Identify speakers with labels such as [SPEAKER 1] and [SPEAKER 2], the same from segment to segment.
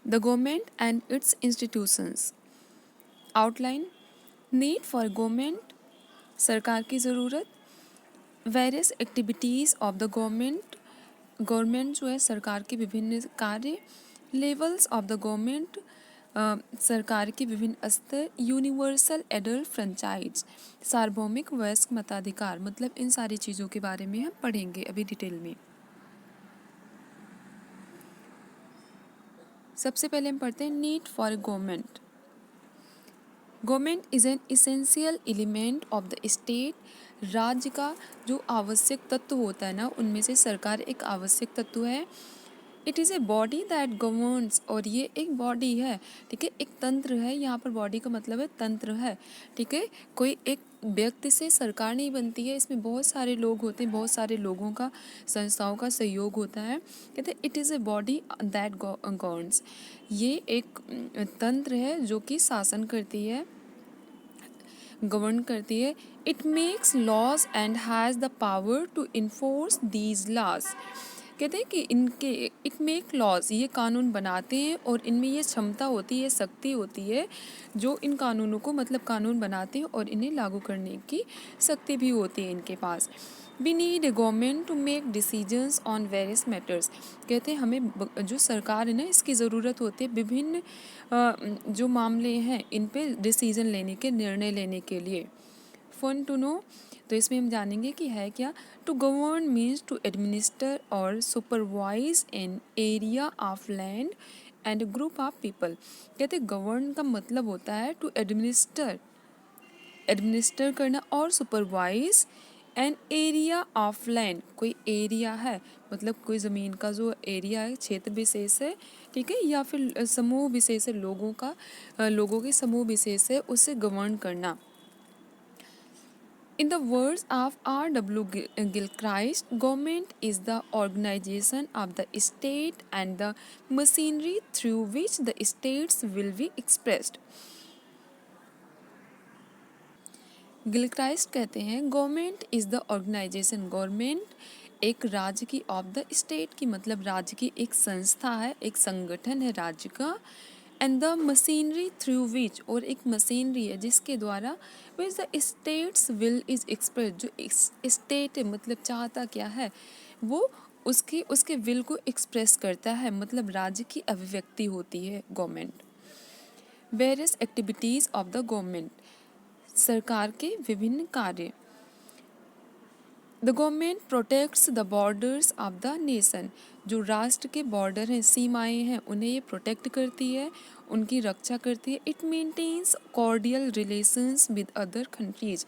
[SPEAKER 1] The government and its institutions. Outline. Need for government, सरकार की ज़रूरत. Various activities of the government. Government जो है सरकार के विभिन्न कार्य. Levels of the government. सरकार के विभिन्न स्तर. यूनिवर्सल एडल्ट फ्रेंचाइज, सार्वभौमिक वयस्क मताधिकार. मतलब इन सारी चीज़ों के बारे में हम पढ़ेंगे अभी डिटेल में. सबसे पहले हम पढ़ते हैं need for government. Government is an essential element of the state. राज्य का जो आवश्यक तत्व होता है ना, उनमें से सरकार एक आवश्यक तत्व है. It is a body that governs, और ये एक बॉडी है, ठीक है, एक तंत्र है. यहाँ पर बॉडी का मतलब है तंत्र है, ठीक है. कोई एक व्यक्ति से सरकार नहीं बनती है, इसमें बहुत सारे लोग होते हैं, बहुत सारे लोगों का, संस्थाओं का सहयोग होता है. कहते हैं it is a body that governs. ये एक तंत्र है जो कि शासन करती है, गवर्न करती है. It makes laws and has the power to enforce these laws. कहते हैं कि इनके इट मेक लॉज, ये कानून बनाते हैं और इनमें ये क्षमता होती है, शक्ति होती है जो इन कानूनों को, मतलब कानून बनाते हैं और इन्हें लागू करने की शक्ति भी होती है इनके पास. We need a government to make decisions on various matters. कहते हैं हमें जो सरकार है ना, इसकी ज़रूरत होती है विभिन्न जो मामले हैं इन पे डिसीजन लेने के, निर्णय लेने के लिए. फन टू नो, तो इसमें हम जानेंगे कि है क्या. To govern means to administer और supervise an area of land and group of people. कहते गवर्न का मतलब होता है टू एडमिनिस्टर, एडमिनिस्टर करना, और supervise an area of land, कोई एरिया है, मतलब कोई ज़मीन का जो एरिया है, क्षेत्र विशेष है, ठीक है, या फिर समूह विशेष है, लोगों का, लोगों के समूह विशेष है, उसे गवर्न करना. In the words of R.W. Gilchrist, government is the organization of the state and the machinery through which the states will be expressed. Gilchrist कहते हैं government is the organisation, government एक राज्य की, ऑफ द स्टेट की मतलब राज्य की एक संस्था है, एक संगठन है राज्य का. And the machinery through which, और एक मशीनरी है जिसके द्वारा which the states will is express, जो स्टेट है मतलब चाहता क्या है, वो उसके विल को एक्सप्रेस करता है, मतलब राज्य की अभिव्यक्ति होती है government. Various activities of the government, सरकार के विभिन्न कार्य. The government protects the borders of the nation, जो राष्ट्र के बॉर्डर हैं, सीमाएं हैं, उन्हें ये प्रोटेक्ट करती है, उनकी रक्षा करती है. It maintains cordial relations with other countries,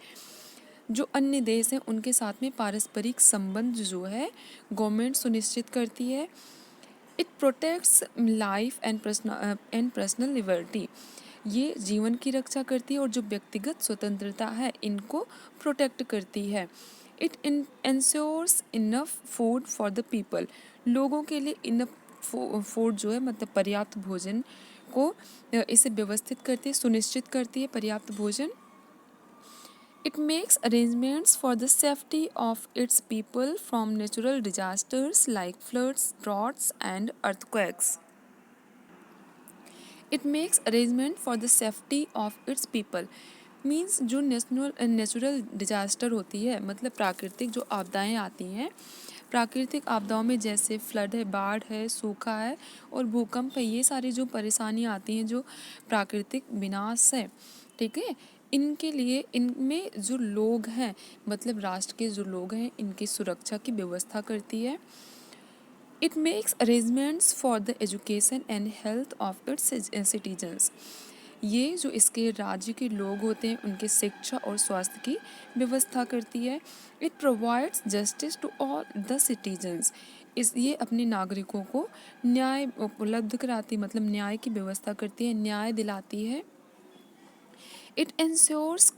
[SPEAKER 1] जो अन्य देश हैं उनके साथ में पारस्परिक संबंध जो है गवर्नमेंट सुनिश्चित करती है. It protects life and personal liberty, ये जीवन की रक्षा करती है और जो व्यक्तिगत स्वतंत्रता है इनको प्रोटेक्ट करती है. It ensures enough food for the people, लोगों के लिए इनफ फूड जो है मतलब पर्याप्त भोजन को इसे व्यवस्थित करती है, सुनिश्चित करती है पर्याप्त भोजन. It makes arrangements for the safety of its people from natural disasters like floods, droughts and earthquakes. It makes arrangement for the safety of its people means जो नेचुरल डिजास्टर होती है, मतलब प्राकृतिक जो आपदाएं आती हैं, प्राकृतिक आपदाओं में जैसे फ्लड है, बाढ़ है, सूखा है और भूकंप है, ये सारी जो परेशानियां आती हैं, जो प्राकृतिक विनाश है, ठीक है, इनके लिए इनमें जो लोग हैं, मतलब राष्ट्र के जो लोग हैं, इनकी सुरक्षा की व्यवस्था करती है. It makes arrangements for the education and health of its citizens, ये जो इसके राज्य के लोग होते हैं उनके शिक्षा और स्वास्थ्य की व्यवस्था करती है. It provides justice to all the citizens, इस ये अपने नागरिकों को न्याय उपलब्ध कराती, मतलब न्याय की व्यवस्था करती है, न्याय दिलाती है. It ensures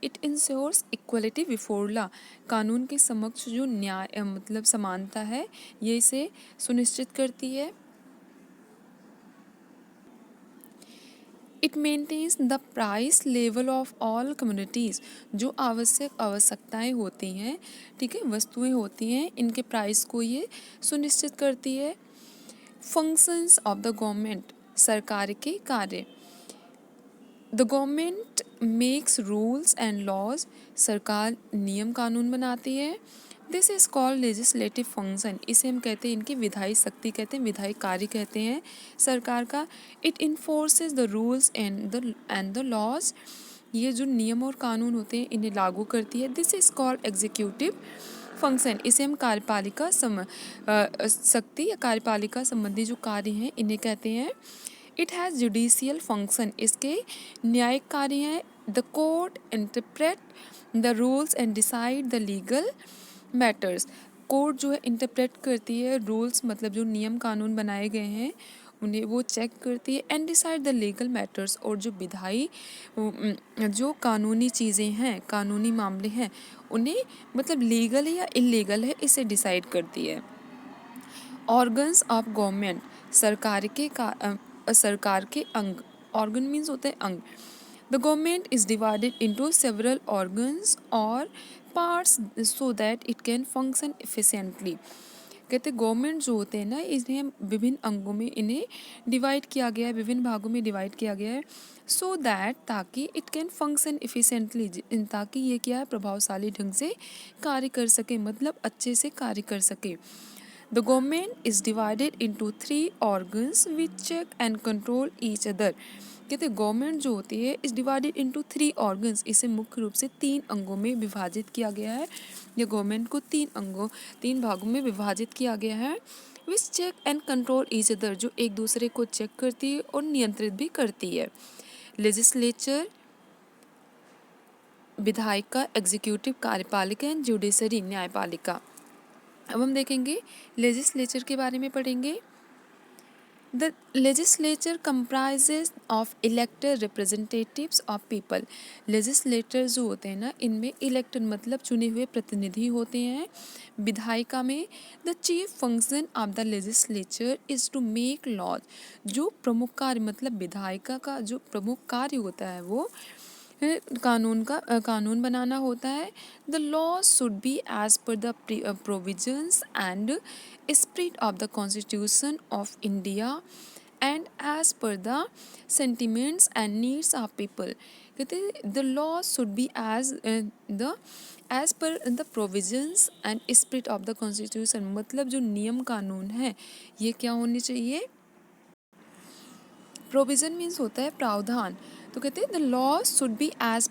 [SPEAKER 1] it ensures equality before law, कानून के समक्ष जो न्याय मतलब समानता है, ये इसे सुनिश्चित करती है. It maintains the price level of all communities, जो आवश्यकताएं होती हैं, ठीक है, वस्तुएं होती हैं, इनके प्राइस को ये सुनिश्चित करती है. फंक्शंस ऑफ द गवर्नमेंट, सरकार के कार्य। The government makes rules and laws, सरकार नियम कानून बनाती है। This is called legislative function, इसे हम कहते हैं, इनकी विधायी शक्ति कहते हैं, विधायी कार्य कहते हैं सरकार का। It enforces the rules and the laws, ये जो नियम और कानून होते हैं इन्हें लागू करती है। This is called executive function, इसे हम कार्यपालिका शक्ति या कार्यपालिका संबंधी जो कार्य हैं इन्हें कहते हैं। इट हैज़ जुडिशियल फंक्शन, इसके न्यायिक कार्य हैं। The court interpret the rules and decide the legal matters, court जो है इंटरप्रेट करती है रूल्स, मतलब जो नियम कानून बनाए गए हैं उन्हें वो चेक करती है। And decide the legal matters, और जो विधायी जो कानूनी चीज़ें हैं, कानूनी मामले हैं, उन्हें मतलब लीगल है या इलीगल है इसे डिसाइड करती है। ऑर्गन्स ऑफ गवर्नमेंट, सरकार के अंग, ऑर्गन मीन्स होते हैं अंग। The government is divided into several organs और parts so that it can function efficiently, कहते गवर्नमेंट जो होते हैं ना इन्हें विभिन्न अंगों में इन्हें डिवाइड किया गया है, विभिन्न भागों में डिवाइड किया गया है। सो दैट, ताकि इट कैन फंक्शन एफिशिएंटली, ताकि ये क्या है, प्रभावशाली ढंग से कार्य कर सके, मतलब अच्छे से कार्य कर सके। The government is divided into 3 organs which check and control each other, कहते गवर्नमेंट जो होती है इज डिवाइडेड इनटू 3 ऑर्गन्स, इसे मुख्य रूप से 3 अंगों में विभाजित किया गया है। ये गवर्नमेंट को 3 भागों में विभाजित किया गया है। Which check and control each other, जो एक दूसरे को चेक करती है और नियंत्रित भी करती है। लेजिस्लेचर विधायिका, एग्जीक्यूटिव कार्यपालिका एंड जुडिशरी न्यायपालिका। अब हम देखेंगे लेजिस्लेचर के बारे में पढ़ेंगे। The legislature comprises of elected representatives of people, legislator जो होते हैं ना इनमें इलेक्टेड मतलब चुने हुए प्रतिनिधि होते हैं। विधायिका में the chief function of the legislature is to make laws, जो प्रमुख कार्य मतलब विधायिका का जो प्रमुख कार्य होता है वो कानून बनाना होता है। The law should be as per the provisions and spirit of the constitution of India and as per the sentiments and needs of people, कहते the law should be as per the provisions and spirit of the constitution, मतलब जो नियम कानून है ये क्या होने चाहिए। प्रोविजन मीन्स होता है प्रावधान, तो कहते हैं the law should be as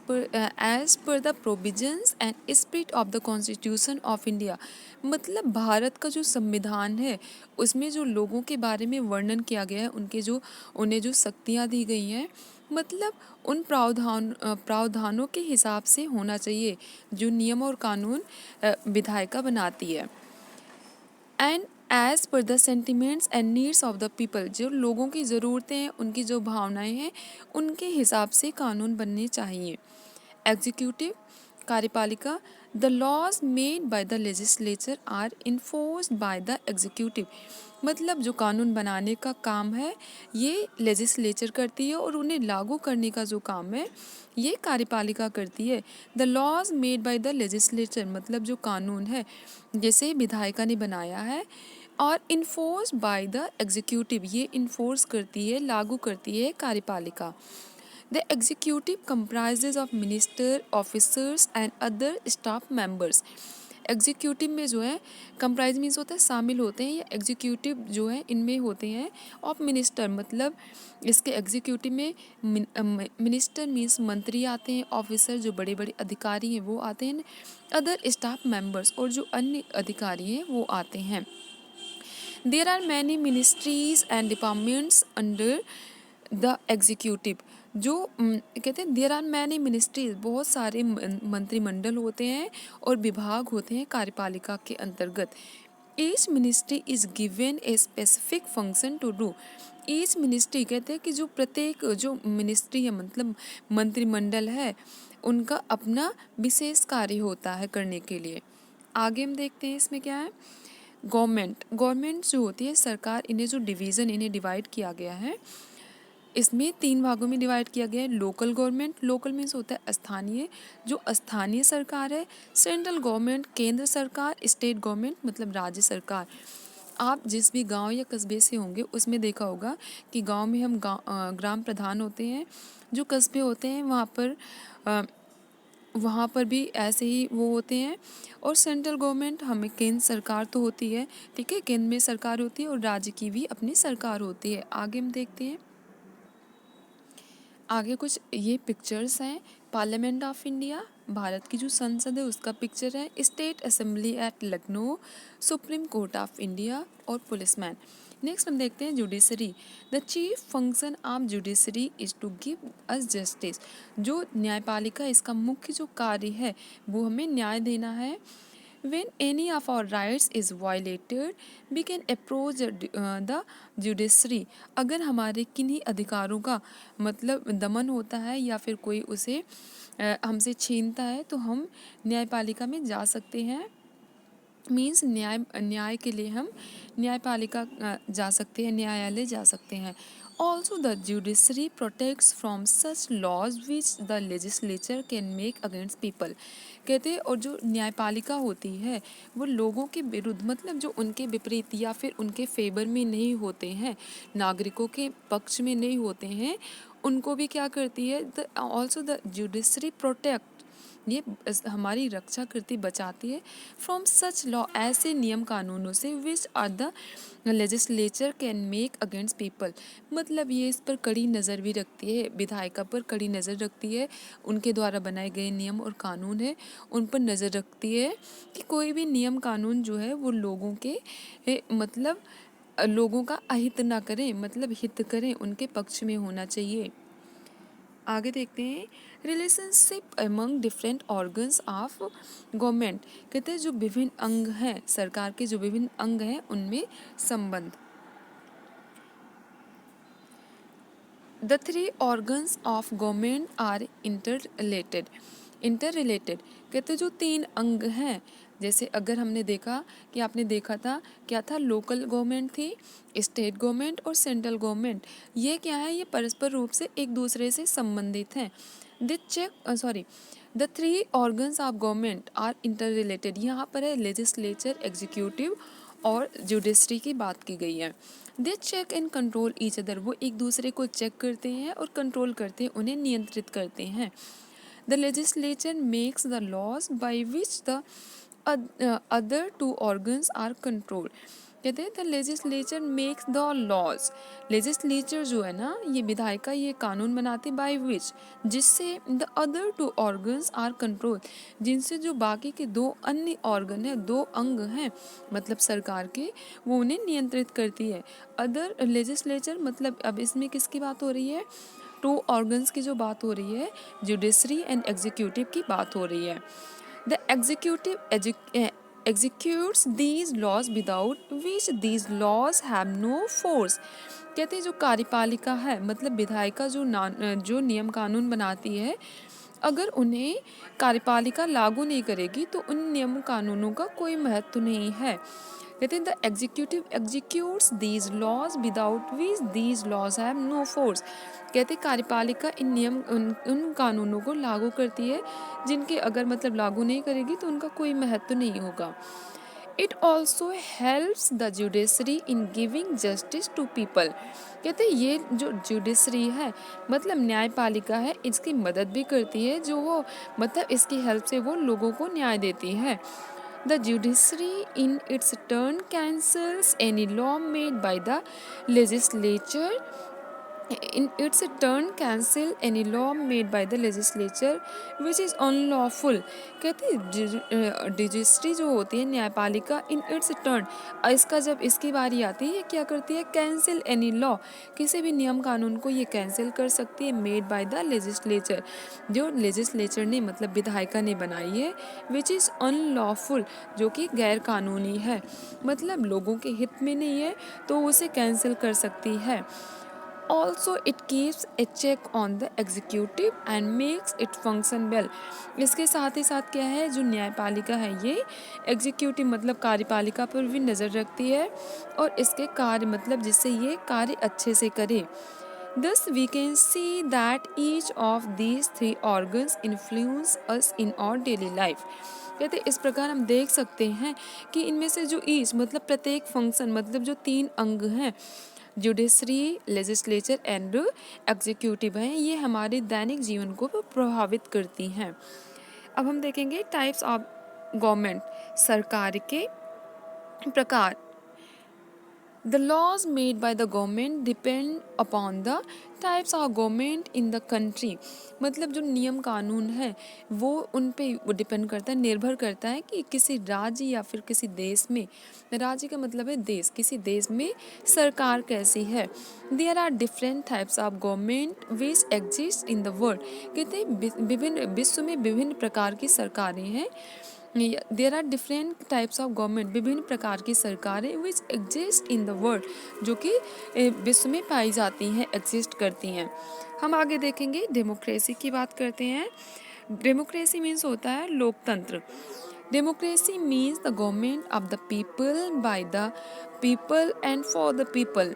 [SPEAKER 1] per the provisions and spirit of the constitution of India, मतलब भारत का जो संविधान है उसमें जो लोगों के बारे में वर्णन किया गया है, उन्हें जो शक्तियाँ दी गई हैं, मतलब उन प्रावधानों के हिसाब से होना चाहिए जो नियम और कानून विधायिका बनाती है। And as per the sentiments and needs of the people, जो लोगों की ज़रूरतें हैं, उनकी जो भावनाएं हैं, उनके हिसाब से कानून बनने चाहिए। एग्जीक्यूटिव कार्यपालिका, the laws made by the legislature are enforced by the executive, मतलब जो कानून बनाने का काम है ये लेजिस्लेचर करती है और उन्हें लागू करने का जो काम है ये कार्यपालिका करती है। The laws made by the legislature, मतलब जो कानून है जैसे विधायिका ने बनाया है, और इन्फोर्स बाय द एग्जीक्यूटिव, ये इन्फोर्स करती है, लागू करती है कार्यपालिका। The executive comprises of minister, officers and other staff members, executive में जो है कंप्राइज मीन्स होता है शामिल होते हैं, या एग्जीक्यूटिव जो है इनमें होते हैं ऑफ मिनिस्टर, मतलब इसके एग्जीक्यूटिव में मिनिस्टर मीन्स मंत्री आते हैं, ऑफिसर जो बड़े बड़े अधिकारी हैं वो आते हैं, अदर स्टाफ मेंबर्स और जो अन्य अधिकारी हैं वो आते हैं। There are many ministries and departments under the executive, जो कहते हैं देयर आर मैनी मिनिस्ट्रीज, बहुत सारे मंत्रिमंडल होते हैं और विभाग होते हैं कार्यपालिका के अंतर्गत। Each ministry is given a specific function to do, each ministry कहते हैं कि जो प्रत्येक जो मिनिस्ट्री है मतलब मंत्रिमंडल है उनका अपना विशेष कार्य होता है करने के लिए। आगे हम देखते हैं इसमें क्या है। गवर्नमेंट जो होती है सरकार, इन्हें जो डिवीज़न इन्हें डिवाइड किया गया है, इसमें 3 भागों में डिवाइड किया गया है। लोकल गवर्नमेंट, लोकल मीन्स होता है स्थानीय, जो स्थानीय सरकार है। सेंट्रल गवर्नमेंट, केंद्र सरकार। स्टेट गवर्नमेंट मतलब राज्य सरकार। आप जिस भी गांव या कस्बे से होंगे उसमें देखा होगा कि गांव में हम ग्राम प्रधान होते हैं, जो कस्बे होते हैं वहाँ पर भी ऐसे ही वो होते हैं। और सेंट्रल गवर्नमेंट हमें केंद्र सरकार तो होती है, ठीक है, केंद्र में सरकार होती है और राज्य की भी अपनी सरकार होती है। आगे हम देखते हैं, आगे कुछ ये पिक्चर्स हैं। पार्लियामेंट ऑफ इंडिया, भारत की जो संसद है उसका पिक्चर है। State assembly at Lucknow, supreme court of India और पुलिसमैन। नेक्स्ट हम देखते हैं judiciary. The chief function of judiciary is to give us justice. जो न्यायपालिका इसका मुख्य जो कार्य है वो हमें न्याय देना है। When any of our rights is violated, we can approach the judiciary. अगर हमारे किन्हीं अधिकारों का मतलब दमन होता है या फिर कोई उसे हमसे छीनता है तो हम न्यायपालिका में जा सकते हैं। मीन्स न्याय के लिए हम न्यायपालिका जा सकते हैं, न्यायालय जा सकते हैं। Also the judiciary protects from such laws which the legislature can make against people. कहते हैं और जो न्यायपालिका होती है वो लोगों के विरुद्ध मतलब जो उनके विपरीत या फिर उनके फेवर में नहीं होते हैं, नागरिकों के पक्ष में नहीं होते हैं, उनको भी क्या करती है, ऑल्सो द जुडिशरी प्रोटेक्ट, ये हमारी रक्षा करती बचाती है फ्रॉम सच लॉ, ऐसे नियम कानूनों से which are the legislature can make against people. मतलब ये इस पर कड़ी नज़र भी रखती है, विधायिका पर कड़ी नज़र रखती है, उनके द्वारा बनाए गए नियम और कानून है उन पर नज़र रखती है कि कोई भी नियम कानून जो है वो लोगों के मतलब लोगों का अहित ना करें, मतलब हित करें, उनके पक्ष में होना चाहिए। आगे देखते हैं, relationship among different organs of government. कहते हैं जो विभिन्न अंग हैं सरकार के, जो विभिन्न अंग हैं उनमें संबंध। The three organs of government are interrelated. कहते हैं जो तीन अंग हैं, जैसे अगर हमने देखा कि आपने देखा था क्या था, लोकल गवर्नमेंट थी, स्टेट गवर्नमेंट और सेंट्रल गवर्नमेंट। ये क्या है, ये परस्पर रूप से एक दूसरे से संबंधित हैं। The three organs of government are interrelated. यहाँ पर है लेजिस्लेचर, एग्जीक्यूटिव और जुडिशरी की बात की गई है। They check and control each other, वो एक दूसरे को चेक करते हैं और कंट्रोल करते हैं, उन्हें नियंत्रित करते हैं। The legislature makes the laws by which the other two organs are control. कहते हैं the legislature makes the laws, legislature जो है ना ये विधायिका ये कानून बनाते बाय विच, जिससे the other two organs are control, जिनसे जो बाकी के दो अन्य ऑर्गन है, दो अंग हैं मतलब सरकार के, वो उन्हें नियंत्रित करती है। अदर लेजिस्लेचर मतलब अब इसमें किसकी बात हो रही है, टू ऑर्गन्स की जो बात हो रही है, जुडिशरी एंड एग्जीक्यूटिव की बात हो रही है। The executive executes these laws without which these laws have no force। कहते हैं जो कार्यपालिका है मतलब विधायिका जो नियम कानून बनाती है, अगर उन्हें कार्यपालिका लागू नहीं करेगी तो उन नियम कानूनों का कोई महत्व नहीं है। कहते हैं the executive executes these laws without which these laws have no force. कहते कार्यपालिका उन कानूनों को लागू करती है जिनके अगर मतलब लागू नहीं करेगी तो उनका कोई महत्व नहीं होगा। It also helps the judiciary in giving justice to people. कहते हैं ये जो जुडिशरी है मतलब न्यायपालिका है, इसकी मदद भी करती है, जो वो मतलब इसकी हेल्प से वो लोगों को न्याय देती है। The judiciary in its turn cancels any law made by the legislature in its turn cancel any law made by the legislature which is unlawful। कहते हैं जुडिशरी जो होती है न्यायपालिका इन इट्स टर्न, इसका जब इसकी बारी आती है ये क्या करती है, कैंसिल एनी लॉ, किसी भी नियम कानून को ये कैंसिल कर सकती है, मेड बाय द लेजिस्लेचर, जो लेजिस्लेचर ने मतलब विधायिका ने बनाई है, विच इज़ अनलॉफुल, जो कि गैर कानूनी है, मतलब लोगों के हित में नहीं है तो उसे कैंसिल कर सकती है। Also it keeps a check on the executive and makes it function well। इसके साथ ही साथ क्या है, जो न्यायपालिका है ये एग्जीक्यूटिव मतलब कार्यपालिका पर भी नज़र रखती है और इसके कार्य मतलब जिससे ये कार्य अच्छे से करे। Thus we can see that each of these three organs influence us in our daily life। कहते इस प्रकार हम देख सकते हैं कि इनमें से जो ईच मतलब प्रत्येक फंक्शन मतलब जो 3 अंग हैं, जुडिशरी, लेजिस्लेचर एंड एग्जीक्यूटिव हैं, ये हमारे दैनिक जीवन को प्रभावित करती हैं। अब हम देखेंगे टाइप्स ऑफ गवर्नमेंट, सरकार के प्रकार। The laws made by the government depend upon the types of government in the country। मतलब जो नियम कानून है वो उन पे डिपेंड करता है, निर्भर करता है कि किसी राज्य या फिर किसी देश में, राज्य का मतलब है देश, किसी देश में सरकार कैसी है। There are different types of government which exist in the world। कहते हैं विभिन्न विश्व में विभिन्न प्रकार की सरकारें हैं। There are different types of government, विभिन्न प्रकार की सरकारें which exist in the world, जो कि विश्व में पाई जाती हैं, एग्जिस्ट करती हैं। हम आगे देखेंगे डेमोक्रेसी की बात करते हैं। डेमोक्रेसी मीन्स होता है लोकतंत्र। Democracy means the government of the people, by the people and for the people.